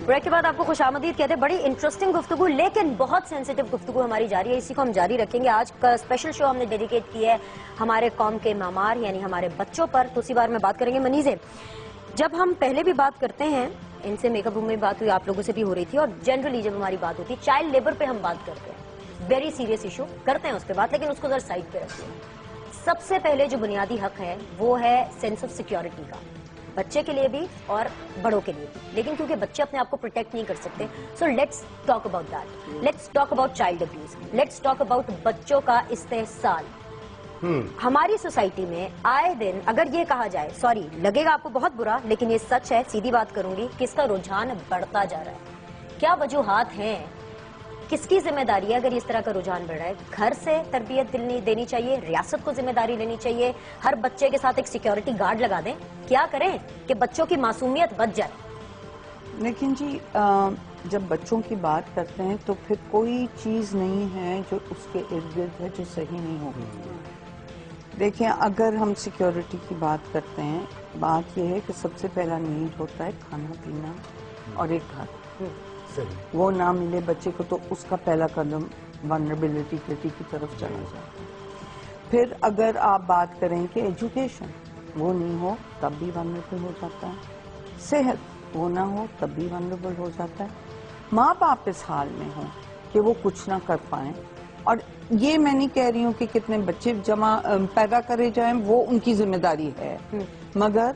Break के बाद आपको खुशामदीद कहते हैं। बड़ी इंटरेस्टिंग गुफ्तगू लेकिन बहुत सेंसिटिव गुफ्तगू हमारी जारी है, इसी को हम जारी रखेंगे। आज का स्पेशल शो हमने डेडिकेट किया है हमारे कौम के मामार यानी हमारे बच्चों पर, तो उसी बारे में बात करेंगे। मनीज़े, जब हम पहले भी बात करते हैं, इनसे मेकअप रूम में बात हुई, आप लोगों से भी हो रही थी, और जनरली जब हमारी बात होती है चाइल्ड लेबर पे हम बात करते हैं, वेरी सीरियस इशू करते हैं उस पर बात, लेकिन उसको जरा साइड पे रखिए। सबसे पहले जो बुनियादी हक है वो है सेंस ऑफ सिक्योरिटी का, बच्चे के लिए भी और बड़ों के लिए भी। लेकिन क्योंकि बच्चे अपने आप को प्रोटेक्ट नहीं कर सकते, so let's talk about that. Let's talk about child abuse, let's talk about बच्चों का इस्तेहसाल। हमारी सोसाइटी में आए दिन अगर ये कहा जाए, सॉरी लगेगा आपको बहुत बुरा, लेकिन ये सच है, सीधी बात करूंगी, कि इसका रुझान बढ़ता जा रहा है। क्या वजूहात हैं, किसकी जिम्मेदारी है अगर इस तरह का रुझान बढ़ रहा है? घर से तरबियत देनी चाहिए, रियासत को जिम्मेदारी लेनी चाहिए, हर बच्चे के साथ एक सिक्योरिटी गार्ड लगा दें, क्या करें कि बच्चों की मासूमियत बच जाए? लेकिन जी जब बच्चों की बात करते हैं तो फिर कोई चीज नहीं है जो उसके इर्द गिर्द है जो सही नहीं होगी। देखिए, अगर हम सिक्योरिटी की बात करते हैं, बात यह है कि सबसे पहला नीड होता है खाना पीना और एक घर। वो ना मिले बच्चे को तो उसका पहला कदम वनरेबिलिटी की तरफ चला जाता है। फिर अगर आप बात करें कि एजुकेशन, वो नहीं हो तब भी वनरेबल हो जाता है। सेहत, वो ना हो तब भी वनरेबल हो जाता है। माँ बाप इस हाल में हो कि वो कुछ ना कर पाए, और ये मैं नहीं कह रही हूँ कि कितने बच्चे पैदा करे जाएं, वो उनकी जिम्मेदारी है, मगर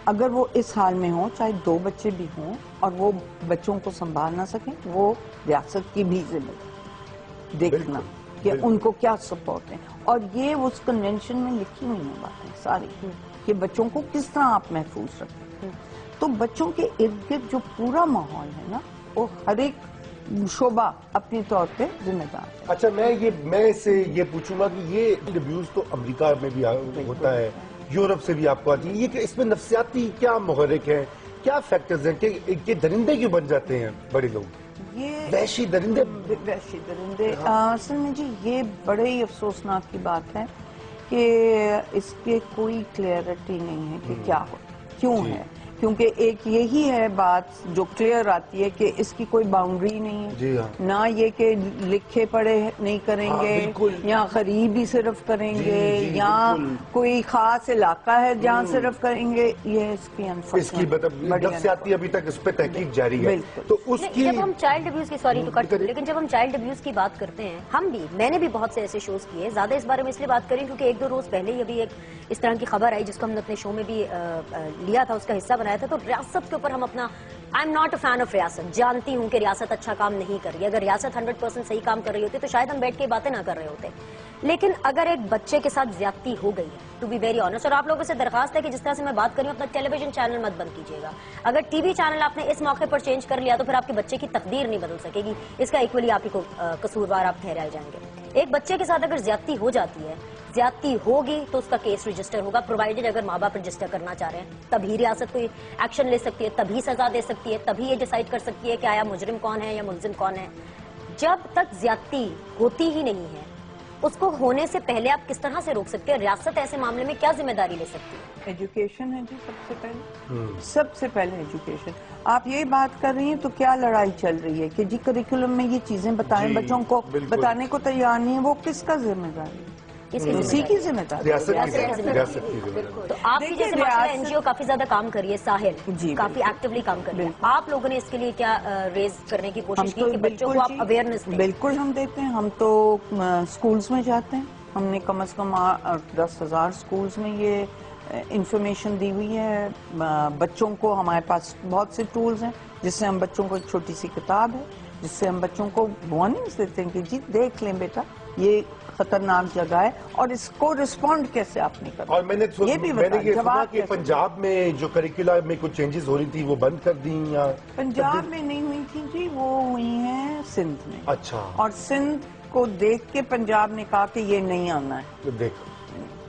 अगर वो इस हाल में हो, चाहे 2 बच्चे भी हों और वो बच्चों को संभाल ना सकें, वो रियासत की भी जिम्मेदारी देखना कि उनको क्या सपोर्ट है। और ये उस कन्वेंशन में लिखी हुई हैं बातें सारी कि बच्चों को किस तरह आप महफूज रखें। तो बच्चों के इर्द गिर्द जो पूरा माहौल है ना, वो हर एक शोबा अपने तौर पे जिम्मेदार है। अच्छा, मैं इससे ये पूछूंगा कि ये अब्यूज तो अमेरिका में भी होता है, यूरोप से भी आपको आती है, ये कि इसमें नफ्सियाती क्या मुहर्रिक है, क्या फैक्टर्स हैं कि दरिंदे क्यों बन जाते हैं बड़े लोग, ये वहशी दरिंदे? असल में जी ये बड़े ही अफसोसनाक की बात है कि इसके कोई क्लियरिटी नहीं है कि क्या हो, क्यों है। क्योंकि एक यही है बात जो क्लियर आती है कि इसकी कोई बाउंड्री नहीं है। जी हाँ। ना ये कि लिखे पढ़े नहीं करेंगे, या गरीब ही सिर्फ करेंगे, या कोई खास इलाका है जहाँ सिर्फ करेंगे, ये इसकी नफ्सियाती अभी तक इस पे तहकीक जारी है। तो उसकी जब हम चाइल्ड अब्यूज की, सॉरी टू कट, लेकिन जब हम चाइल्ड अब्यूज की बात करते हैं, मैंने भी बहुत से ऐसे शोज किए, ज्यादा इस बारे में इसलिए बात करें क्योंकि 1-2 रोज पहले ही अभी एक इस तरह की खबर आई जिसको हमने अपने शो में भी लिया था, उसका हिस्सा बनाया था। तो रियासत के ऊपर हम अपना, I am not a fan of रियासत, जानती हूं कि रियासत अच्छा काम नहीं कर रही है। अगर रियासत 100% सही काम कर रही होती तो शायद हम बैठ के बातें ना कर रहे होते। लेकिन अगर एक बच्चे के साथ ज्यादती हो गई है, टू बी वेरी ऑनेस्ट, और आप लोगों से दरखास्त है कि जिस तरह से मैं बात कर रही हूं, अपना टेलीविजन चैनल मत बंद कीजिएगा। अगर टीवी चैनल आपने इस मौके पर चेंज कर लिया तो फिर आपके बच्चे की तकदीर नहीं बदल सकेगी, इसका इक्वली आप ही को कसूरवार आप ठहराए जाएंगे। एक बच्चे के साथ अगर ज्यादती हो जाती है, ज्यादती होगी तो उसका केस रजिस्टर होगा, प्रोवाइडेड अगर माँ बाप रजिस्टर करना चाह रहे हैं, तभी रियासत कोई एक्शन ले सकती है, तभी सजा दे सकती है, तभी ये डिसाइड कर सकती है कि आया मुजरिम कौन है या मुलजिम कौन है। जब तक ज्यादती होती ही नहीं है, उसको होने से पहले आप किस तरह से रोक सकते हैं? रियासत ऐसे मामले में क्या जिम्मेदारी ले सकती है? एजुकेशन है जी सबसे पहले एजुकेशन। आप ये बात कर रही हैं तो क्या लड़ाई चल रही है कि जी करिकुलम में ये चीजें बताएं, बच्चों को बताने को तैयार नहीं है, वो किसका जिम्मेदारी है? इसी की जिम्मेदारी, रियासत की। तो आपकी जैसे माशाल्लाह एनजीओ काफी ज्यादा काम कर रही है, साहिल जी काफी एक्टिवली काम कर रही है, आप लोगों ने इसके लिए क्या रेज करने की कोशिश की कि बच्चों को आप अवेयरनेस दें? बिल्कुल हम देते हैं, हम तो स्कूल्स में जाते हैं, हमने कम से कम 10,000 स्कूल्स में ये इंफॉर्मेशन दी हुई है बच्चों को। हमारे पास बहुत से टूल्स हैं जिससे हम बच्चों को, एक छोटी सी किताब है जिससे हम बच्चों को वार्निंग्स देते हैं कि जी देख लें बेटा, ये खतरनाक जगह है और इसको रिस्पॉन्ड कैसे आपने करना। और मैंने ये सुना कि पंजाब में जो करिकुलम में कुछ चेंजेस हो रही थी वो बंद कर दी, या पंजाब में नहीं हुई थी जी, वो हुई हैं सिंध में। अच्छा। और सिंध को देख के पंजाब ने कहा कि ये नहीं आना है। तो देखो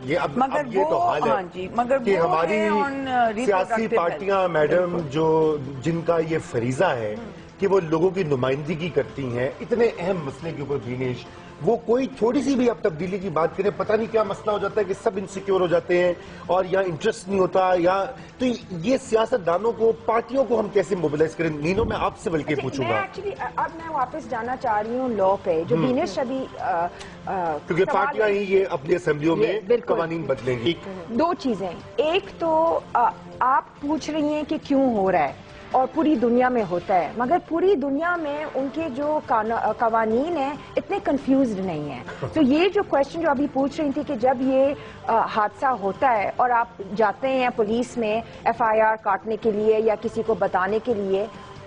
ये अब ये तो हाल है। हाँ जी, मगर कि हमारी सियासी पार्टियां मैडम जो जिनका ये फरीजा है कि वो लोगों की नुमाइंदगी करती हैं इतने अहम मसले के ऊपर दिनेश, وہ کوئی تھوڑی سی بھی آپ تبدیلی کی بات کریں پتہ نہیں کیا مسئلہ ہو جاتا ہے کہ سب انسیکیور ہو جاتے ہیں اور یا انٹرسٹ نہیں ہوتا یا تو یہ سیاست دانوں کو پارٹیوں کو ہم کیسے موبلائز کریں؟ نینو میں آپ سے بلکہ پوچھوں میں گا ایکچولی اب میں واپس جانا چاہ رہی ہوں لا پہ جو دینش ابھی کیونکہ پارٹیاں ہی یہ اپنی اسمبلیوں میں قوانین بدلیں گی. دو چیزیں ایک تو آپ پوچھ رہی ہیں کہ کیوں ہو رہا ہے اور پوری دنیا میں ہوتا ہے مگر پوری دنیا میں ان کے جو قوانین ہیں اتنے کنفیوزڈ نہیں ہیں تو یہ جو کوشچن جو ابھی پوچھ رہی تھی کہ جب یہ حادثہ ہوتا ہے اور آپ جاتے ہیں پولیس میں FIR کاٹنے کے لیے یا کسی کو بتانے کے لیے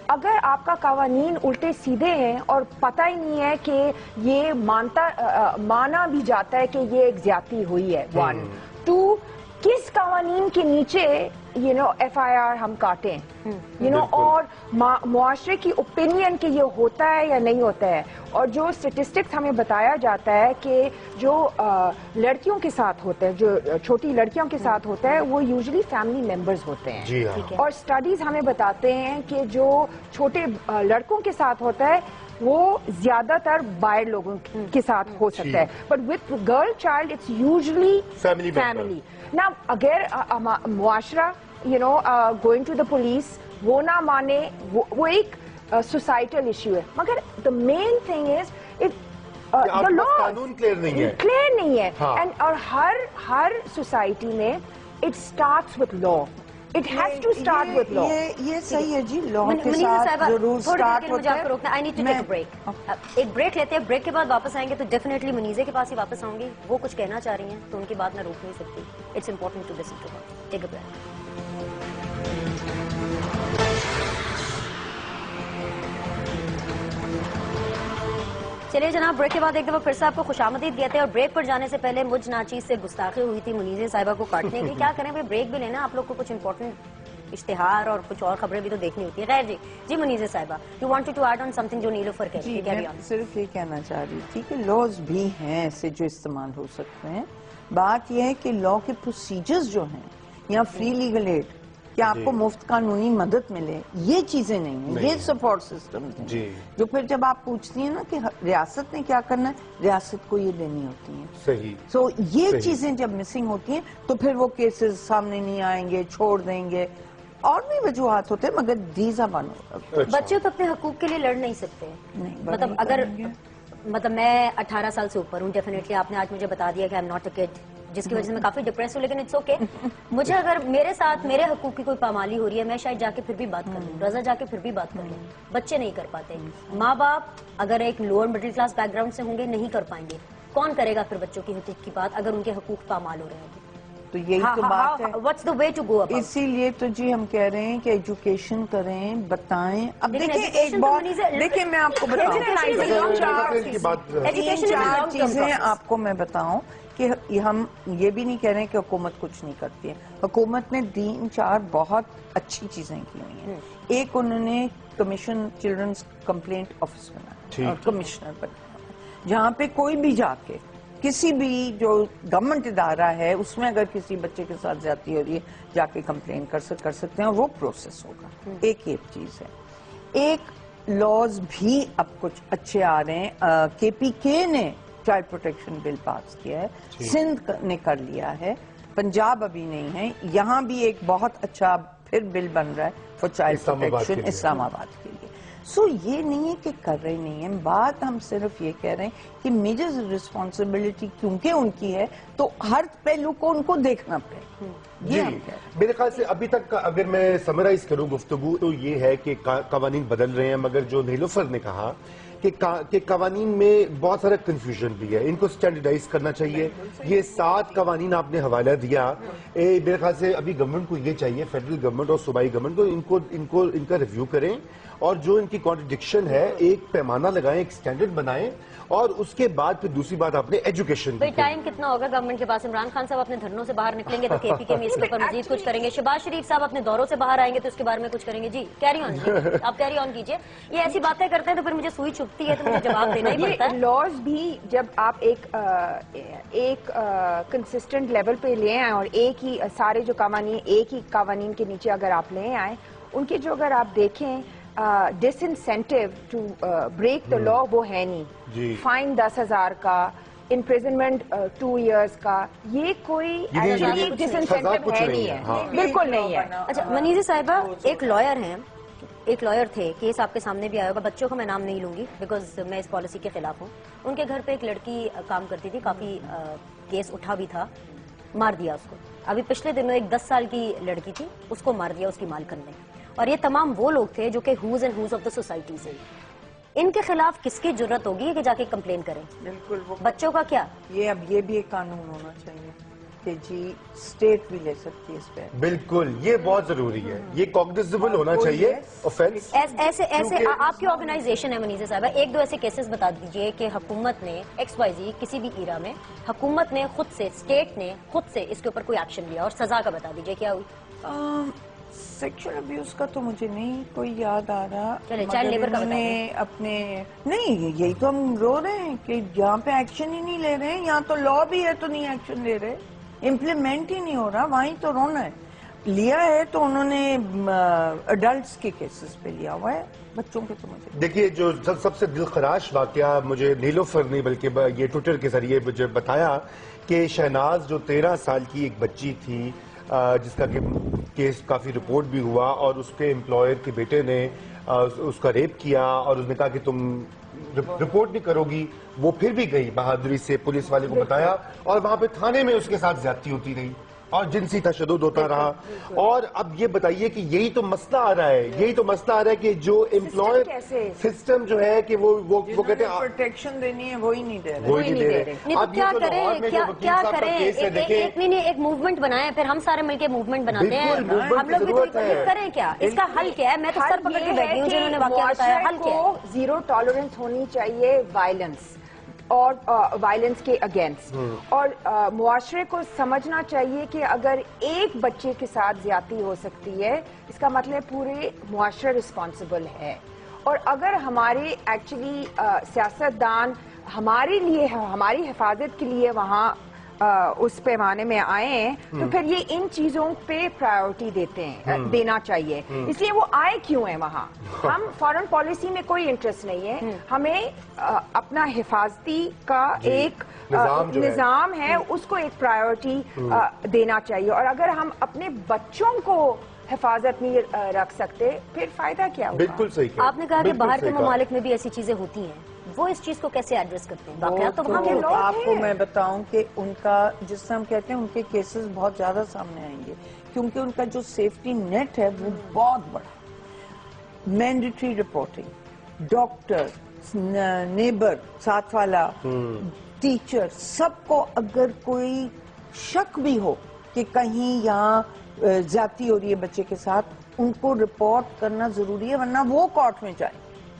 اگر آپ کا قوانین الٹے سیدھے ہیں اور پتہ ہی نہیں ہے کہ یہ مانا بھی جاتا ہے کہ یہ ایک زیادتی ہوئی ہے 1 2 کس قوانین کے نیچے FIR ہم کاٹیں اور معاشرے کی اوپینین کہ یہ ہوتا ہے یا نہیں ہوتا ہے اور جو اسٹیٹسٹکس ہمیں بتایا جاتا ہے کہ جو لڑکیوں کے ساتھ ہوتا ہے جو چھوٹی لڑکیوں کے ساتھ ہوتا ہے وہ یوزلی فیملی ممبرز ہوتے ہیں اور اسٹڈیز ہمیں بتاتے ہیں کہ جو چھوٹے لڑکوں کے ساتھ ہوتا ہے وہ زیادہ تر باہر لوگوں کے ساتھ ہو سکتا ہے but with girl child it's usually family نا اگر معاشرہ گوئنگ ٹو دا پولیس وہ نہ مانے وہ ایک سوسائٹل ایشو ہے مگر دا main thing is the law clear نہیں ہے اور ہر سوسائٹی میں it starts with law It has to start with law. یہ صحیح ہے جی لا کے ساتھ ضرور سٹارٹ ہوتا ہے. I need to take a break. ایک بریک لیتے ہیں بریک کے بعد واپس آئیں گے تو ڈیفینیٹلی منیزے کے پاس ہی واپس آؤں گی وہ کچھ کہنا چاہ رہی ہیں تو ان کی بات میں روک نہیں سکتی it's important to listen to her take a break چلیے جناب بریک کے بعد ایک دفعہ پھر سے آپ کو خوش آمدید کہتے ہیں اور بریک پر جانے سے پہلے مجھ ناچیز سے گستاخی ہوئی تھی منیزہ صاحبہ کو کاٹنے کی کیا کریں بریک بھی لینا آپ لوگ کو کچھ امپورٹنٹ اشتہار اور کچھ اور خبریں بھی تو دیکھنی ہوتی ہے خیر جی منیزہ صاحبہ you wanted to add on something جو نیلوفر کہہ رہی ہے صرف یہ کہنا چاہ رہی تھی کہ لاز بھی ہیں ایسے جو استعمال ہو سکتے ہیں بات یہ ہے کہ لا کے پروسیجرز جو ہیں یا فری لیگل ایڈ کہ آپ کو مفت قانونی مدد ملے یہ چیزیں نہیں ہیں یہ سپورٹ سسٹم ہیں جو پھر جب آپ پوچھتی ہیں نا کہ ریاست نے کیا کرنا ہے ریاست کو یہ دینی ہوتی ہیں صحیح سو یہ چیزیں جب مسنگ ہوتی ہیں تو پھر وہ کیسز سامنے نہیں آئیں گے چھوڑ دیں گے اور بھی وجوہات ہوتے ہیں مگر دیزا بنو بچے تو اپنے حقوق کے لیے لڑ نہیں سکتے مطلب اگر مطلب میں 18 سال سے اوپر ہوں ڈیفینیٹلی آپ نے آج مجھے بتا دیا کہ آئی ایم ناٹ اے کڈ جس کی وجہ سے میں کافی ڈپریس ہوں لیکن اٹس اوکے مجھے اگر میرے ساتھ میرے حقوق کی کوئی پامالی ہو رہی ہے میں شاید جا کے پھر بھی بات کر لوں رضا جا کے پھر بھی بات کر لوں بچے نہیں کر پاتے ماں باپ اگر ایک lower middle class back ground سے ہوں گے نہیں کر پائیں گے کون کرے گا پھر بچوں کی حقوق کی بات اگر ان کے حقوق پامال ہو رہے ہیں تو یہی تو بات ہے What's the way to go about? اسی لیے تو جی ہم کہہ رہے ہیں کہ ایجوکیشن کریں بتائیں اب دیکھیں ایک بات دیکھیں میں آپ کو بتاؤں تین چار چیزیں آپ کو میں بتاؤں کہ ہم یہ بھی نہیں کہہ رہے ہیں کہ حکومت کچھ نہیں کرتی ہے حکومت نے 3-4 بہت اچھی چیزیں کی ہوئی ہیں ایک انہوں نے کمیشن چلڈرنز کمپلینٹ آفس بنایا کمشنر بنایا جہاں پہ کوئی بھی جا کے کسی بھی جو گورنمنٹ ادارہ ہے اس میں اگر کسی بچے کے ساتھ زیادتی ہو رہی ہے جا کے کمپلین کر سکتے ہیں اور وہ پروسیس ہوگا ایک چیز ہے ایک لاز بھی اب کچھ اچھے آ رہے ہیں KPK نے چائلڈ پروٹیکشن بل پاس کیا ہے سندھ نے کر لیا ہے پنجاب ابھی نہیں ہے یہاں بھی ایک بہت اچھا پھر بل بن رہا ہے فار چائلڈ پروٹیکشن اسلام آباد کے لیے سو یہ نہیں ہے کہ کر رہے نہیں ہیں بات ہم صرف یہ کہہ رہے ہیں کہ میجر ریسپانسبلٹی کیونکہ ان کی ہے تو ہر پہلو کو ان کو دیکھنا پڑے جی میرے خیال سے ابھی تک اگر میں سمرائز کروں گفتگو تو یہ ہے کہ قوانین بدل رہے ہیں مگر جو نیلوفر نے کہا کہ قوانین میں بہت سارا کنفیوژن بھی ہے ان کو سٹینڈرڈائز کرنا چاہیے یہ 7 قوانین آپ نے حوالہ دیا میرے خیال سے ابھی گورنمنٹ کو یہ چاہیے فیڈرل گورنمنٹ اور صوبائی گورنمنٹ کو ان کا ریویو کریں اور جو ان کی کانٹرڈکشن ہے ایک پیمانہ لگائیں ایک سٹینڈرڈ بنائیں اور اس کے بعد پھر دوسری بات آپ نے ایجوکیشن بھئی ٹائم کتنا ہوگا گورنمنٹ کے پاس عمران خان صاحب اپنے دھرنوں سے باہر نکلیں گے تو KPK میں اس کے اوپر مزید کچھ کریں گے شہباز شریف صاحب اپنے دوروں سے باہر آئیں گے تو اس کے بارے میں کچھ کریں گے جی کیری آن جی آپ کیری آن کیجئے یہ ایسی باتیں کرتے ہیں تو پھر مجھے سوئی چھپتی ہے تو مجھے جواب دینا ہی پڑتا ہے لاز بھی جب آپ ایک کنسسٹنٹ لیول پہ لے آئیں اور ایک ہی سارے جو قوانین ایک ہی قوانین کے نیچے اگر آپ لے آئیں ان کے جو اگر آپ دیکھیں disincentive to break the law वो है जी। नहीं. फाइन 10,000 का, imprisonment 2 years का, ये कोई ये डिसइंसेंटिव कुछ है नहीं नहीं है, है, हाँ। बिल्कुल नहीं है. अच्छा मनीजी साहिबा, एक लॉयर हैं, एक लॉयर थे, केस आपके सामने भी आया होगा, बच्चों का मैं नाम नहीं लूंगी बिकॉज मैं इस पॉलिसी के खिलाफ हूँ. उनके घर पे एक लड़की काम करती थी, काफी केस उठा भी था, मार दिया उसको. अभी पिछले दिनों एक 10 साल की लड़की थी, उसको मार दिया उसकी मालकन ने. और ये तमाम वो लोग थे जो कि who's and who's of the society से. इनके खिलाफ किसकी जरूरत होगी कि जाके कंप्लेन करें? बिल्कुल वो बच्चों का क्या? ये अब ये भी एक कानून होना चाहिए कि जी स्टेट भी ले सकती है इस पे. बिल्कुल, ये बहुत जरूरी है, ये कॉग्निजेबल होना चाहिए ऑफेंस. ऐसे आपकी ऑर्गेनाइजेशन है मनीजा साहबा, एक दो ऐसे केसेस बता दीजिए कि हुकूमत ने XYZ किसी भी इरा में हुकूमत ने खुद से, स्टेट ने खुद से इसके ऊपर कोई एक्शन लिया, और सजा का बता दीजिए क्या हुई. सेक्सुअल अब्यूज का तो मुझे नहीं कोई याद आ रहा. चलिए, child labor का इन्होंने अपने नहीं, यही तो हम रो रहे हैं कि यहाँ पे एक्शन ही नहीं ले रहे हैं. यहाँ तो लॉ भी है तो नहीं एक्शन ले रहे, इम्प्लीमेंट ही नहीं हो रहा. वहीं तो रोना है. लिया है तो उन्होंने अडल्ट्स के केसेस पे लिया हुआ है, बच्चों के तो मुझे. देखिए, जो सबसे दिलखराश वाकया मुझे नीलोफर ने बल्कि ये ट्विटर के जरिए मुझे बताया कि शहनाज जो 13 साल की एक बच्ची थी, जिसका केस काफी रिपोर्ट भी हुआ, और उसके एम्प्लॉयर के बेटे ने उसका रेप किया, और उसने कहा कि तुम रिपोर्ट नहीं करोगी. वो फिर भी गई बहादुरी से, पुलिस वाले को बताया, और वहां पे थाने में उसके साथ ज्यादती होती रही और जिनसी तशद्दुद होता रहा. और अब ये बताइए कि यही तो मसला आ रहा है, यही तो मसला आ रहा है कि जो एम्प्लॉयर सिस्टम जो है कि वो कहते हैं प्रोटेक्शन देनी है वो ही नहीं दे रहे. वो ही नहीं दे रहे. नहीं तो अब ये क्या जो लाहौर करें, में जो वकील क्या साहब का करें? केस है, देखिए, एक मूवमेंट बनाए, फिर हम सारे मिलके मूवमेंट बनाते हैं. बिल्कुल, movement हम लोग भी की तो जरूरत है. करें क्या? इसका हल क्या है? मैं तो सर पकड़ के बैठी हूँ जिन्होंने वाकया बताया. हल क्या है? जीरो टॉलरेंस होनी चाहिए वायलेंस और वायलेंस के अगेंस्ट. और मुआशरे को समझना चाहिए कि अगर एक बच्चे के साथ ज्यादती हो सकती है, इसका मतलब पूरे मुआशरा रिस्पॉन्सिबल है. और अगर हमारे एक्चुअली सियासतदान हमारे लिए, हमारी हिफाजत के लिए वहाँ उस पैमाने में आए हैं, तो फिर ये इन चीजों पे प्रायोरिटी देते हैं, देना चाहिए. इसलिए वो आए क्यों हैं वहाँ? हम फॉरेन पॉलिसी में कोई इंटरेस्ट नहीं है. हमें अपना हिफाजती का एक निजाम है, उसको एक प्रायोरिटी देना चाहिए. और अगर हम अपने बच्चों को हिफाजत नहीं रख सकते, फिर फायदा क्या होगा? बिल्कुल सही कहा. आपने कहा कि बाहर के ममालिक में भी ऐसी चीजें होती हैं, वो इस चीज को कैसे एड्रेस करते हैं? वाकयात तो वहाँ के लोग आपको मैं बताऊं कि उनका, जिससे हम कहते हैं, उनके केसेस बहुत ज्यादा सामने आएंगे क्योंकि उनका जो सेफ्टी नेट है वो बहुत बड़ा. मैंडेटरी रिपोर्टिंग, डॉक्टर, नेबर, साथ वाला, टीचर, सबको अगर कोई शक भी हो कि कहीं यहाँ ज्यादती हो रही है बच्चे के साथ, उनको रिपोर्ट करना जरूरी है, वरना वो कोर्ट में जाए.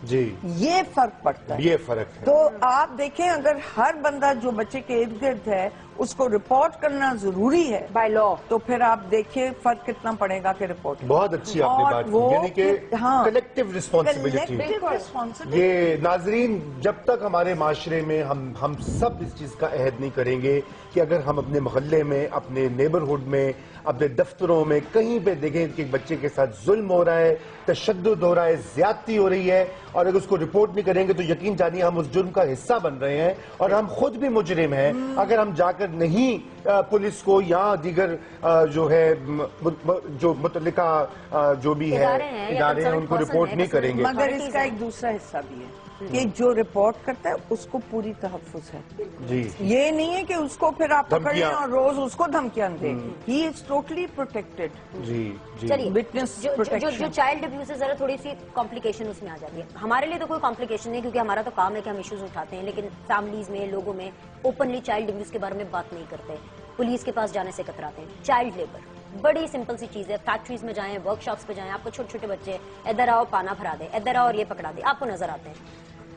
जी, ये फर्क पड़ता है. ये फर्क है. तो आप देखें, अगर हर बंदा जो बच्चे के इर्द गिर्द है उसको रिपोर्ट करना जरूरी है बाय लॉ, तो फिर आप देखिए फर्क कितना पड़ेगा कि रिपोर्ट. बहुत अच्छी आपने बात की, यानी कि हाँ, कलेक्टिव रिस्पॉन्सिबिलिटी. ये नाजरीन, जब तक हमारे माशरे में हम सब इस चीज का अहद नहीं करेंगे कि अगर हम अपने मोहल्ले में, अपने नेबरहुड में, अपने दफ्तरों में कहीं पे देखें कि बच्चे के साथ जुल्म हो रहा है, तशद्दुद हो रहा है, ज्यादती हो रही है, और अगर उसको रिपोर्ट नहीं करेंगे तो यकीन जानिए हम उस जुर्म का हिस्सा बन रहे हैं, और हम खुद भी मुजरिम हैं. अगर हम जाकर नहीं पुलिस को या दीगर जो है जो मुतल्लिका जो भी है इदारे हैं उनको रिपोर्ट नहीं करेंगे. मगर इसका एक दूसरा हिस्सा भी है कि जो रिपोर्ट करता है उसको पूरी तहफ्फुज़ है. जी, ये नहीं है कि उसको फिर आप पकड़ लें और रोज उसको धमकियां दें. He is totally protected. जी, जी. चलिए, विटनेस प्रोटेक्शन. जो चाइल्ड अब्यूज है, जरा थोड़ी सी कॉम्प्लिकेशन उसमें आ जाती है. हमारे लिए तो कोई कॉम्प्लिकेशन नहीं, क्योंकि हमारा तो काम है कि हम इश्यूज उठाते हैं, लेकिन फैमिलीज में, लोगों में ओपनली चाइल्ड अब्यूज के बारे में बात नहीं करते, पुलिस के पास जाने से कतराते हैं. चाइल्ड लेबर बड़ी सिंपल सी चीज है. फैक्ट्रीज में जाएं, वर्कशॉप्स पे जाएं, आपको छोटे छोटे बच्चे इधर आओ पाना भरा दे, इधर आओ और ये पकड़ा दे, आपको नजर आते हैं.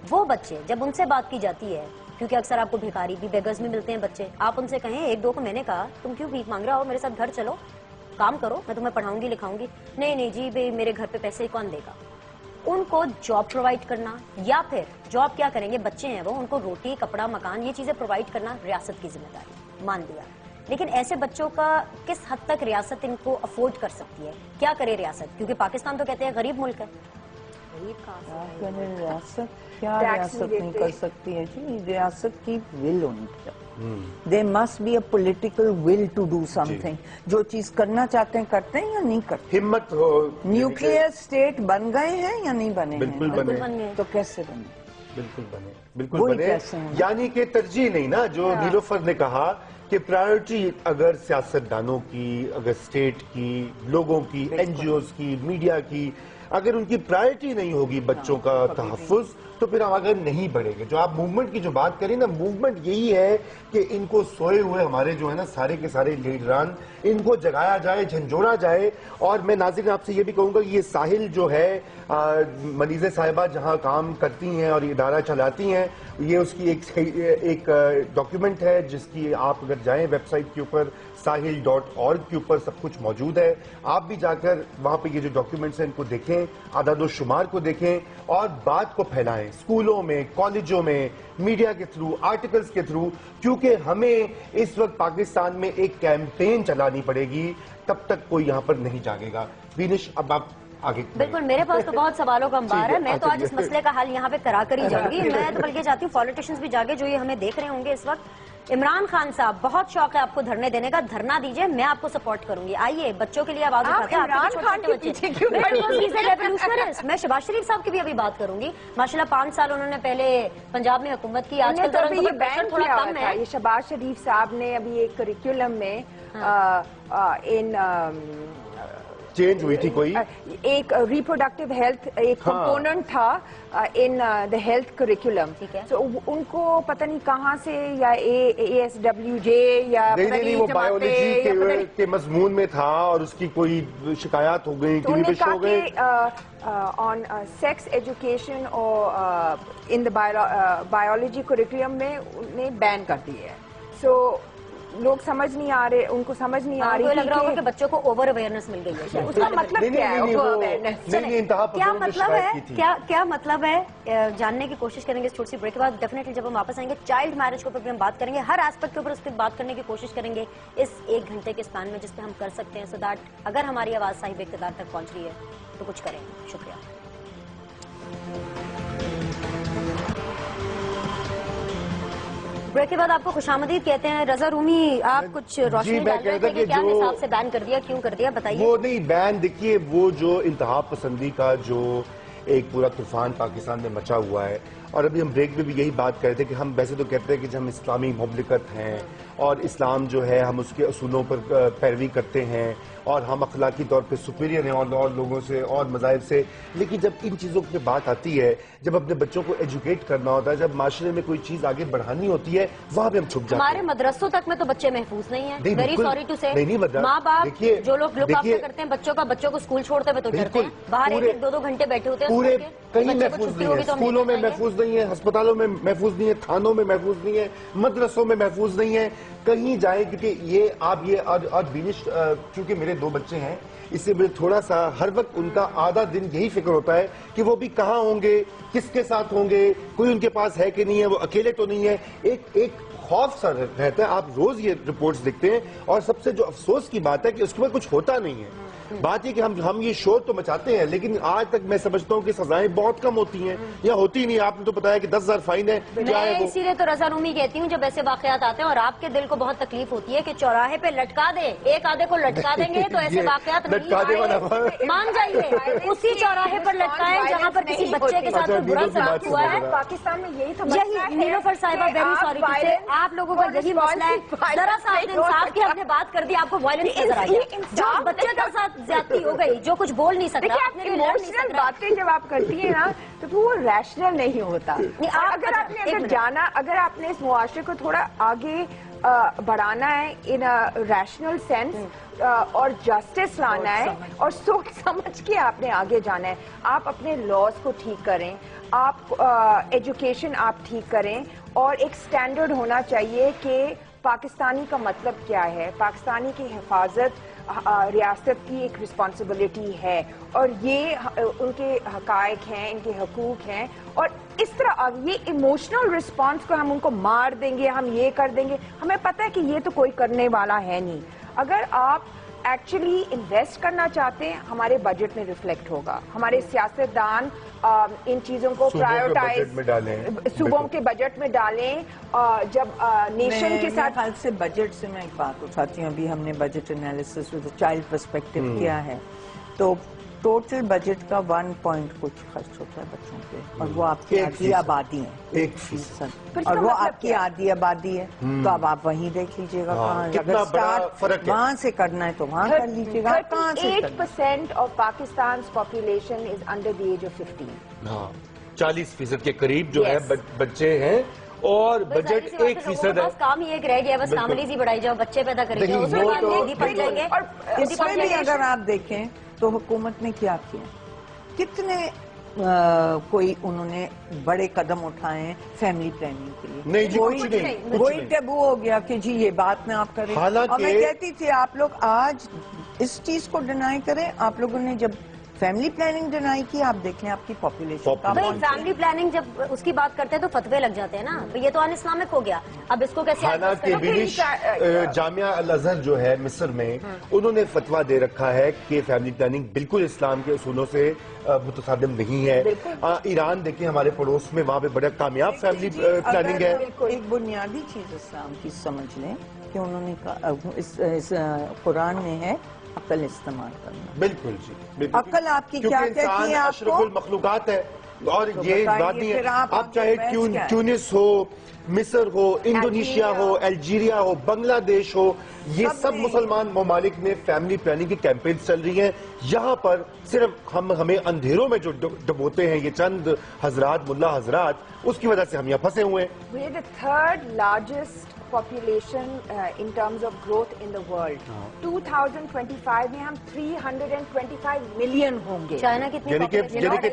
वो बच्चे जब उनसे बात की जाती है, क्योंकि अक्सर आपको भिखारी भी, बेगर्स में मिलते हैं बच्चे, आप उनसे कहें, एक दो को मैंने कहा तुम क्यों भीख मांग रहे हो, मेरे साथ घर चलो, काम करो, मैं तुम्हें पढ़ाऊंगी लिखाऊंगी. नहीं जी भाई, मेरे घर पे पैसे कौन देगा? उनको जॉब प्रोवाइड करना, या फिर जॉब क्या करेंगे, बच्चे हैं वो, उनको रोटी, कपड़ा, मकान, ये चीजें प्रोवाइड करना रियासत की जिम्मेदारी, मान लिया. लेकिन ऐसे बच्चों का किस हद तक रियासत इनको अफोर्ड कर सकती है? क्या करे रियासत? क्योंकि पाकिस्तान तो कहते हैं गरीब मुल्क है. शहीद कहाँ से क्या आए? करें, रियासत क्या टैक्स रियासत नहीं नहीं देते। कर सकती है जी, रियासत की विल होनी चाहिए। There must be a political will to do something. जो चीज करना चाहते हैं करते हैं या नहीं करते। हिम्मत हो। न्यूक्लियर स्टेट बन गए हैं या नहीं बने हैं? बिल्कुल बिल्कुल बने, बन गए। तो कैसे बने? बिल्कुल बने, बिल्कुल वही बने। कैसे हैं? यानी कि तरजीह नहीं ना, जो नीलोफर ने कहा कि प्रायोरिटी अगर सियासतदानों की, अगर स्टेट की, लोगों की, एनजीओज की, मीडिया की, अगर उनकी प्रायोरिटी नहीं होगी बच्चों का तहफ्फुज, तो फिर हम आगे नहीं बढ़ेंगे। जो आप मूवमेंट की जो बात करें ना, मूवमेंट यही है कि इनको सोए हुए हमारे जो है ना सारे के सारे लीडरान, इनको जगाया जाए, झंझोड़ा जाए। और मैं नाज़रीन आपसे ये भी कहूँगा कि ये साहिल जो है मनीज़े साहिबा जहाँ काम करती हैं और इदारा चलाती हैं, ये उसकी एक डॉक्यूमेंट है जिसकी आप अगर जाएं वेबसाइट के ऊपर sahil.org के ऊपर सब कुछ मौजूद है। आप भी जाकर वहाँ पे ये जो डॉक्यूमेंट्स हैं इनको देखें, आदाद और शुमार को देखें और बात को फैलाएं स्कूलों में, कॉलेजों में, मीडिया के थ्रू, आर्टिकल्स के थ्रू, क्योंकि हमें इस वक्त पाकिस्तान में एक कैंपेन चलानी पड़ेगी, तब तक कोई यहाँ पर नहीं जागेगा। विनिश, अब आप आगे। बिल्कुल, मेरे पास तो बहुत सवालों का अंबार है। मैं तो आज इस मसले का हल यहाँ पे करा कर ही जाऊंगी। मैं तो बल्कि चाहती हूँ पॉलिटिशियंस भी जागे जो ये हमें देख रहे होंगे इस वक्त। इमरान खान साहब, बहुत शौक है आपको धरने देने का, धरना दीजिए, मैं आपको सपोर्ट करूंगी। आइए, बच्चों के लिए आवाज उठाते हैं। इमरान खान के पीछे क्यों पड़े? मैं शहबाज शरीफ साहब की भी अभी बात करूंगी। माशाल्लाह 5 साल उन्होंने पहले पंजाब में हुकूमत की, आजकल तो अभी ये तो बैन थोड़ा किया कम हुआ था। है। ये शहबाज शरीफ साहब ने अभी एक करिकुलम में चेंज हुई थी कोई एक रिप्रोडक्टिव हेल्थ एक कंपोनेंट था इन द हेल्थ करिकुलम। ठीक है। तो उनको पता नहीं कहाँ से या ASWJ या पता नहीं, वो बायोलॉजी के मजमून में था और उसकी कोई शिकायत हो गई, तो उन्होंने हो गए। कहा कि ऑन सेक्स एजुकेशन और इन द बायोलॉजी करिकुलम में उन्हें बैन कर दी है। सो लोग समझ नहीं आ रहे, उनको समझ नहीं आ रही लग रहा होगा कि बच्चों को ओवर अवेयरनेस मिल गई है। उसका मतलब क्या है? क्या मतलब है, क्या मतलब है, जानने की कोशिश करेंगे इस छोटी सी ब्रेक के बाद। डेफिनेटली जब हम वापस आएंगे चाइल्ड मैरिज के ऊपर भी हम बात करेंगे, हर एस्पेक्ट के ऊपर उस पर बात करने की कोशिश करेंगे इस 1 घंटे के स्पैन में, जिसपे हम कर सकते हैं, सो दैट अगर हमारी आवाज साहिब इक़्तिदार तक पहुंच रही है तो कुछ करें। शुक्रिया। ब्रेक के बाद आपको खुशामदीद कहते हैं। रजा रूमी, आप कुछ रोशनी डाल रहे थे कि क्या हिसाब से बैन कर दिया, क्यों कर दिया, बताइए। वो नहीं बैन, देखिए वो जो इंतहा पसंदी का जो एक पूरा तूफान पाकिस्तान में मचा हुआ है, और अभी हम ब्रेक में भी यही बात करते हैं कि हम वैसे तो कहते हैं कि हम इस्लामी ममलिकत हैं और इस्लाम जो है हम उसके असूलों पर पैरवी करते हैं और हम अखलाकी तौर पे सुपीरियर हैं और लोगों से और मज़ाहिब से, लेकिन जब इन चीज़ों पे बात आती है, जब अपने बच्चों को एजुकेट करना होता है, जब माशरे में कोई चीज़ आगे बढ़ानी होती है, वहाँ पे हम छुप जाते हैं। हमारे मदरसों तक में तो बच्चे महफूज नहीं है। वेरी सॉरी टू से, नहीं, माँ बाप जो लोग लुक आफ्टर करते हैं बच्चों को स्कूल छोड़ते हुए तो डरते हैं, बाहर 1-2 घंटे बैठे होते हैं, पूरे कहीं महफूज नहीं है, स्कूलों में महफूज नहीं है, अस्पतालों में महफूज नहीं है, थानों में महफूज नहीं है, मदरसों में महफूज नहीं है, कहीं जाए। क्योंकि ये आप ये और बिनिश, क्योंकि मेरे 2 बच्चे हैं, इससे मुझे थोड़ा सा हर वक्त उनका आधा दिन यही फिक्र होता है कि वो भी कहाँ होंगे, किसके साथ होंगे, कोई उनके पास है कि नहीं है, वो अकेले तो नहीं है। एक खौफ सा रहता है। आप रोज ये रिपोर्ट्स देखते हैं और सबसे जो अफसोस की बात है कि उसके बाद कुछ होता नहीं है। बात ये कि हम ये शोर तो मचाते हैं, लेकिन आज तक मैं समझता हूँ कि सजाएं बहुत कम होती हैं या होती नहीं। आपने तो बताया कि 10,000 फाइन है, क्या है वो? इसीलिए तो रजा रूमी कहती हूँ जब ऐसे वाकयात आते हैं और आपके दिल को बहुत तकलीफ होती है कि चौराहे पे लटका दे, एक आधे को लटका देंगे तो ऐसे वाकयात नहीं, मान जाइए उसी चौराहे पर लटकाएं जहाँ पर किसी बच्चे के साथ कोई बुरा सलूक हुआ है। पाकिस्तान में यही तो यही नीलोफर साहिबा, वेरी सॉरी टू से, आप लोगों का यही मसला है। जरा सा आपने इंसाफ की हमने बात कर दी, आपको वायलेंस नजर आ गया। जो बच्चे के साथ ज्यादती हो गई, जो कुछ बोल नहीं सकता, इमोशनल बातें जब आप करती है ना तो वो रैशनल नहीं होता। अगर आपने जाना, अगर आपने इस मुआशरे को थोड़ा आगे बढ़ाना है इन रैशनल सेंस और जस्टिस लाना है और सोच समझ के आपने आगे जाना है। आप अपने लॉज को ठीक करें, आप एजुकेशन आप ठीक करें और एक स्टैंडर्ड होना चाहिए कि पाकिस्तानी का मतलब क्या है। पाकिस्तानी की हिफाजत रियासत की एक रिस्पॉन्सिबिलिटी है और ये उनके हकायक हैं, इनके हकूक हैं। और इस तरह ये इमोशनल रिस्पॉन्स को हम उनको मार देंगे, हम ये कर देंगे, हमें पता है कि ये तो कोई करने वाला है नहीं। अगर आप ایکچولی انویسٹ کرنا چاہتے ہیں ہمارے بجٹ میں ریفلیکٹ ہوگا. ہمارے سیاستدان ان چیزوں کو پرائیورٹائز صوبوں کے بجٹ میں ڈالیں. جب نیشن کے ساتھ خیال سے بجٹ سے میں ایک بات اٹھاتی ہوں. ابھی ہم نے budget analysis with child perspective کیا ہے, تو ٹوٹل بجٹ کا 1 پوائنٹ کچھ خرچ ہوتا ہے بچوں پہ, اور وہ آپ کی آدھی آبادی ہے 1%, اور وہ آپ کی آدھی آبادی ہے. تو اب آپ وہیں دیکھ لیجیے گا اگر اسٹارٹ وہاں سے کرنا ہے تو وہاں کر لیجیے گا. 38% of پاکستان's population is under the age of 15. 40% کے قریب جو ہے بچے ہیں, اور بجٹ 1% ہے. کام ہی ایک رہ گیا, بس فیملیز ہی بڑھائی جاؤ, بچے پیدا کریں گے, اس میں پڑ جائیں گے. اور اس میں بھی اگر آپ دیکھیں تو حکومت نے کیا کیا, کتنے کوئی انہوں نے بڑے قدم اٹھائے ہیں فیملی پلاننگ کے لیے. نہیں جی, کچھ نہیں, وہی ٹیبو ہو گیا کہ جی یہ بات نہ آپ کریں. اور میں کہتی تھی آپ لوگ آج اس چیز کو ڈینائی کریں. آپ لوگوں نے جب فیملی پلاننگ ڈینائی کی, آپ دیکھ لیں آپ کی پاپولیشن کا. فیملی پلاننگ جب اس کی بات کرتے ہیں تو فتوے لگ جاتے ہیں نا, یہ تو ان اسلامک ہو گیا. اب اس کو کیسے, حالانکہ بینش جامعہ الازہر جو ہے مصر میں, انہوں نے فتویٰ دے رکھا ہے کہ فیملی پلاننگ بالکل اسلام کے اصولوں سے متصادم نہیں ہے. ایران دیکھیں ہمارے پڑوس میں, وہاں پہ بڑا کامیاب فیملی پلاننگ ہے. ایک بنیادی چیز اسلام کی سمجھ لیں کہ انہوں نے اس قرآن میں ہے عقل استعمال کرنا. بالکل جی, عقل آپ کی کیا کہتی ہے, آپ اشرف کو المخلوقات ہے. اور یہ بات نہیں ہے, آپ چاہے ٹیونس ہو, مصر ہو, انڈونیشیا ہو, الجیریا ہو, بنگلہ دیش ہو, یہ سب مسلمان ممالک میں فیملی پلاننگ کی کیمپینز چل رہی ہیں. یہاں پر صرف ہمیں اندھیروں میں جو ڈبوتے ہیں یہ چند حضرات, ملا حضرات, اس کی وجہ سے ہم یہاں پھنسے ہوئے ہیں. We are the third largest population in terms of growth in the world. 2025 میں ہم 325 ملین ہوں گے. چائنا کتنی یعنی کہ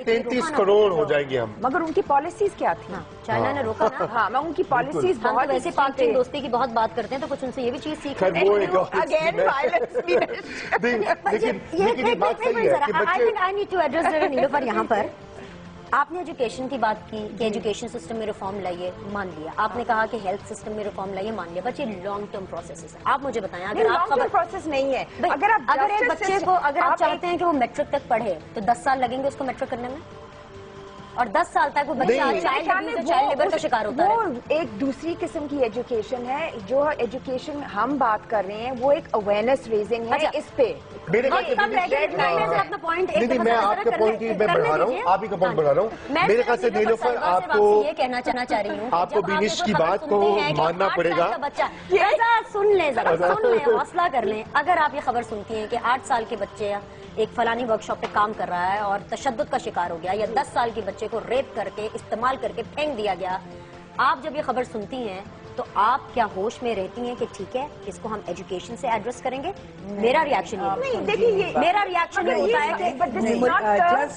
33 کروڑ ہو جائیں گے ہم. مگر ان کی پالیسیز کیا تھی؟ چائنا نے روکا نا. ہاں, میں ان کی پالیسیز ہم بہت تو ویسے پاک چین دوستی کی بہت بات کرتے ہیں, تو کچھ ان سے یہ بھی چیز سیکھیں. اگین وائلنس بھی لیکن بات صحیح ہے کہ بچے, I need to address Dr. نیلوفر یہاں پر. آپ نے ایجوکیشن کی بات کی کہ ایجوکیشن سسٹم میں ریفارم لائیے, مان لیا. آپ نے کہا کہ ہیلتھ سسٹم میں ریفارم لائیے, مان لیا. بچے لانگ ٹرم پروسیس ہے. آپ مجھے بتائیں, اگر آپ خبر پروسیس نہیں ہے, اگر ایک بچے کو, اگر آپ چاہتے ہیں کہ وہ میٹرک تک پڑھے تو 10 سال لگیں گے اس کو میٹرک کرنے میں, اور 10 سال تک وہ بچہ چائلڈ لیبر کا شکار ہوتا ہے. وہ ایک دوسری قسم کی ایجوکیشن ہے. جو ایجوکیشن ہم بات کر رہے ہیں وہ ایک اویئرنیس ریزنگ ہے اس پہ. میں آپ کا پوائنٹ میں بڑھا رہا ہوں, آپ ہی کا پوائنٹ بڑھا رہا ہوں. میرے خیال سے نیلوفر آپ کو یہ کہنا چاہ رہی ہوں, آپ کو بینش کی بات کو ماننا پڑے گا. سن لیں ذرا, سن لیں, حوصلہ کر لیں. اگر آپ یہ خبر سنتی ہیں کہ 8 سال کے بچے ایک فلانی ورک شاپ پہ کام کر رہا ہے اور تشدد کا شکار ہو گیا, یا 10 سال کے بچے کو ریپ کر کے استعمال کر کے پھینک دیا گیا, آپ جب یہ خبر سنتی ہیں تو آپ کیا ہوش میں رہتی ہیں کہ ٹھیک ہے اس کو ہم ایجوکیشن سے ایڈریس کریں گے؟ میرا ریاکشن یہ ہوتا ہے کہ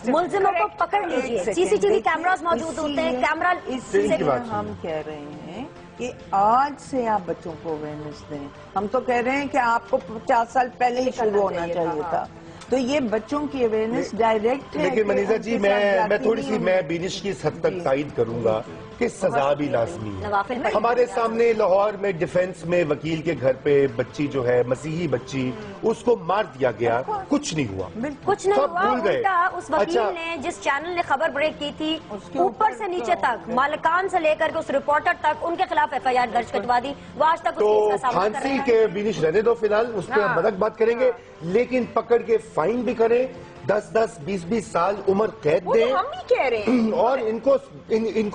ملزموں کو پکڑ لیجیے, CCTV کیمراز موجود ہوتے ہیں, کیمرہ. اس لیے ہم کہہ رہے ہیں کہ آج سے آپ بچوں کو اویئرنیس دیں. ہم تو کہہ رہے ہیں کہ آپ کو 50 سال پہلے ہی شروع ہونا چاہیے تھا. تو یہ بچوں کی اویئرنیس ڈائریکٹ ہے. لیکن منیزا جی, میں تھوڑی سی میں بینش کی حد تک تائید کروں گا کہ سزا بھی لازمی ہے. ہمارے سامنے لاہور میں ڈیفنس میں وکیل کے گھر پہ بچی جو ہے, مسیحی بچی, اس کو مار دیا گیا, کچھ نہیں ہوا. کچھ نہیں ہوا. الٹا اس وکیل نے, جس چینل نے خبر بریک کی تھی, اوپر سے نیچے تک, مالکان سے لے کر کے اس رپورٹر تک, ان کے خلاف FIR درج کروا دی. وہ آج تک تو پھانسی کے بینش رہنے دو فی الحال, اس پہ ہم بدک بات کریں گے, لیکن پکڑ کے فائن بھی کریں, 10-10, 20-20 سال عمر قید دیں. ہم بھی کہہ رہے ہیں, اور ان کو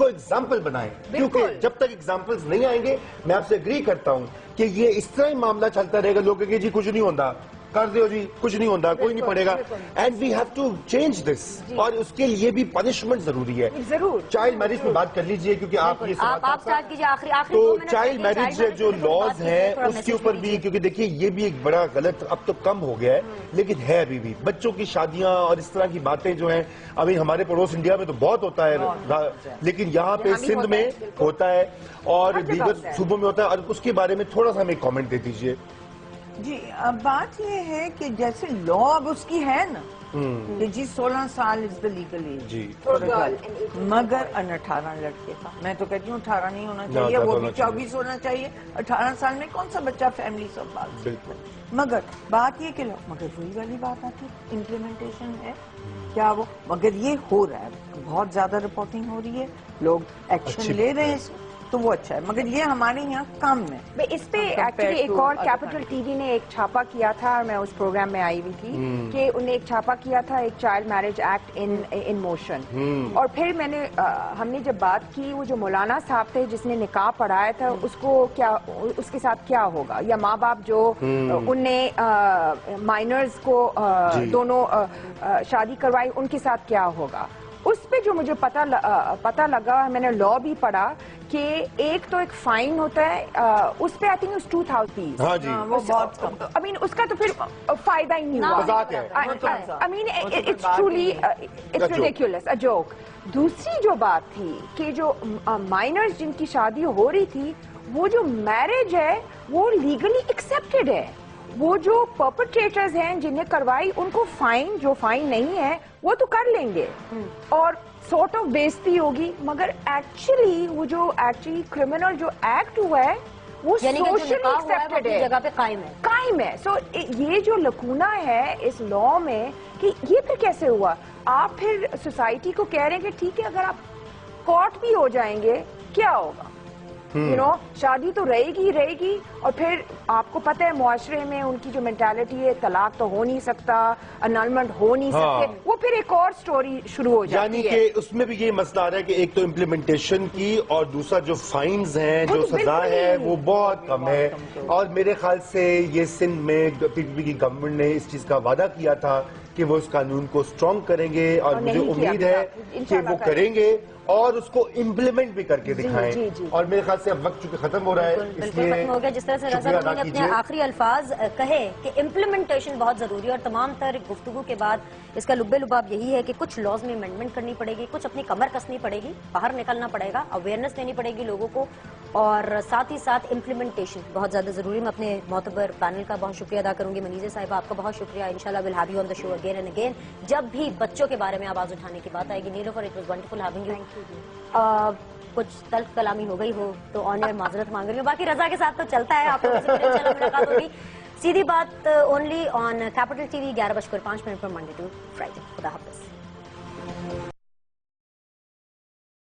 ایگزامپل بنائیں, کیونکہ جب تک ایگزامپلز نہیں آئیں گے, میں آپ سے اگری کرتا ہوں کہ یہ اس طرح ہی معاملہ چلتا رہے گا. لوگ کہیں گے جی کچھ نہیں ہوتا, کر دیو جی, کچھ نہیں ہوتا, کوئی نہیں پڑے گا. And we have to change this, اور اس کے لیے بھی پنشمنٹ ضروری ہے. ضرور چائلڈ میرج میں بات کر لیجئے, کیونکہ آپ یہ اسٹارٹ کیجئے. آخری تو چائلڈ میرج جو لاز ہیں اس کے اوپر بھی, کیونکہ دیکھیے یہ بھی ایک بڑا غلط, اب تو کم ہو گیا ہے لیکن ہے ابھی بھی. بچوں کی شادیاں اور اس طرح کی باتیں جو ہیں, ابھی ہمارے پڑوس انڈیا میں تو بہت ہوتا ہے, لیکن یہاں پہ سندھ میں ہوتا ہے اور دیگر صوبوں میں ہوتا ہے. اور اس کے بارے میں تھوڑا سا ہمیں کامنٹ دے دیجئے. جی اب بات یہ ہے کہ جیسے لا اب اس کی ہے نا کہ جی 16 سال از دا لیگل ایج جی مگر 18 لڑکے کا میں تو کہتی ہوں 18 نہیں ہونا چاہیے زیادہ وہ ہونا بھی چاہیے۔ 24 ہونا چاہیے 18 سال میں کون سا بچہ فیملی سنبھال سکتا ہے؟ بالکل مگر بات یہ کہ مگر وہی والی بات آتی ہے امپلیمنٹیشن ہے کیا وہ مگر یہ ہو رہا ہے بہت زیادہ رپورٹنگ ہو رہی ہے لوگ اچھی ایکشن لے رہے ہیں بات ہے۔ تو وہ اچھا ہے مگر یہ ہمارے یہاں کم ہے اس پہ Compared ایکچولی ایک to اور other capital countries. T V نے ایک چھاپا کیا تھا میں اس پروگرام میں آئی ہوئی تھی کہ انہوں نے ایک چھاپا کیا تھا ایک child marriage act in motion اور پھر میں نے ہم نے جب بات کی وہ جو مولانا صاحب تھے جس نے نکاح پڑھایا تھا اس کو کیا اس کے ساتھ کیا ہوگا یا ماں باپ جو ان نے مائنرز کو دونوں شادی کروائی ان کے ساتھ کیا ہوگا اس پہ جو مجھے پتا لگا میں نے لا بھی پڑھا کہ ایک تو ایک فائن ہوتا ہے اس پہ آئی تھنک 2000 ہاں جی وہ بہت کم I mean اس کا تو پھر فائدہ ہی نہیں مذاق ہے۔ ہوا I mean it's truly it's ridiculous a joke دوسری جو بات تھی کہ جو مائنرز جن کی شادی ہو رہی تھی وہ جو میرج ہے وہ لیگلی ایکسپٹیڈ ہے وہ جو پرپٹریٹرز ہیں جنہیں کروائی ان کو فائن جو فائن نہیں ہے وہ تو کر لیں گے اور سارٹ آف بےزتی ہوگی مگر ایکچولی وہ جو ایکچولی کرمنل جو ایکٹ ہوا ہے وہ یعنی کہ جو سوشلی نکاح ہوا ہے وہ ایکسپٹیڈ اپنی ہے جگہ پہ قائم ہے سو یہ جو لکونہ ہے اس لا میں کہ یہ پھر کیسے ہوا آپ پھر سوسائٹی کو کہہ رہے ہیں کہ ٹھیک ہے اگر آپ کورٹ بھی ہو جائیں گے کیا ہوگا یو نو شادی تو رہے گی اور پھر آپ کو پتہ ہے معاشرے میں ان کی جو مینٹالٹی ہے طلاق تو ہو نہیں سکتا انلمنٹ ہو نہیں سکتے وہ پھر ایک اور سٹوری شروع ہو یعنی جاتی ہے کہ اس میں بھی یہ مسئلہ آ رہا ہے کہ ایک تو امپلیمنٹیشن کی اور دوسرا جو فائنز ہیں جو سزا ہے وہ بہت کم ہے اور میرے خیال سے یہ سندھ میں پی پی پی کی گورنمنٹ نے اس چیز کا وعدہ کیا تھا کہ وہ اس قانون کو اسٹرانگ کریں گے اور مجھے امید ہے کہ وہ کریں گے اور اس کو امپلیمنٹ بھی کر کے دکھائیں اور میرے خیال سے اب وقت چونکہ ختم ہو رہا ہے اس لیے ختم ہو گیا جس طرح سے رضا نے اپنے آخری الفاظ کہے کہ امپلیمنٹیشن بہت ضروری ہے اور تمام تر گفتگو کے بعد اس کا لب لباب یہی ہے کہ کچھ لاز میں امینڈمنٹ کرنی پڑے گی کچھ اپنی کمر کسنی پڑے گی باہر نکلنا پڑے گا اویئرنیس دینی پڑے گی لوگوں کو اور ساتھ ہی ساتھ امپلیمنٹیشن بہت زیادہ ضروری میں اپنے معتبر پینل کا بہت شکریہ ادا کروں گی منیزہ صاحبہ آپ کا بہت شکریہ انشاءاللہ we'll have you on the show again and again جب بھی بچوں کے بارے میں آواز اٹھانے کی بات آئے گی نیلوفر it was wonderful having you کچھ تلخ کلامی ہو گئی ہو تو آن ایئر معذرت مانگ رہی ہوں باقی رضا کے ساتھ تو چلتا ہے آپ لوگوں سے پھر انشاءاللہ ملاقات ہوگی سیدھی بات اونلی آن کیپٹل ٹی وی 11:05 پر منڈے ٹو فرائیڈے خدا حافظ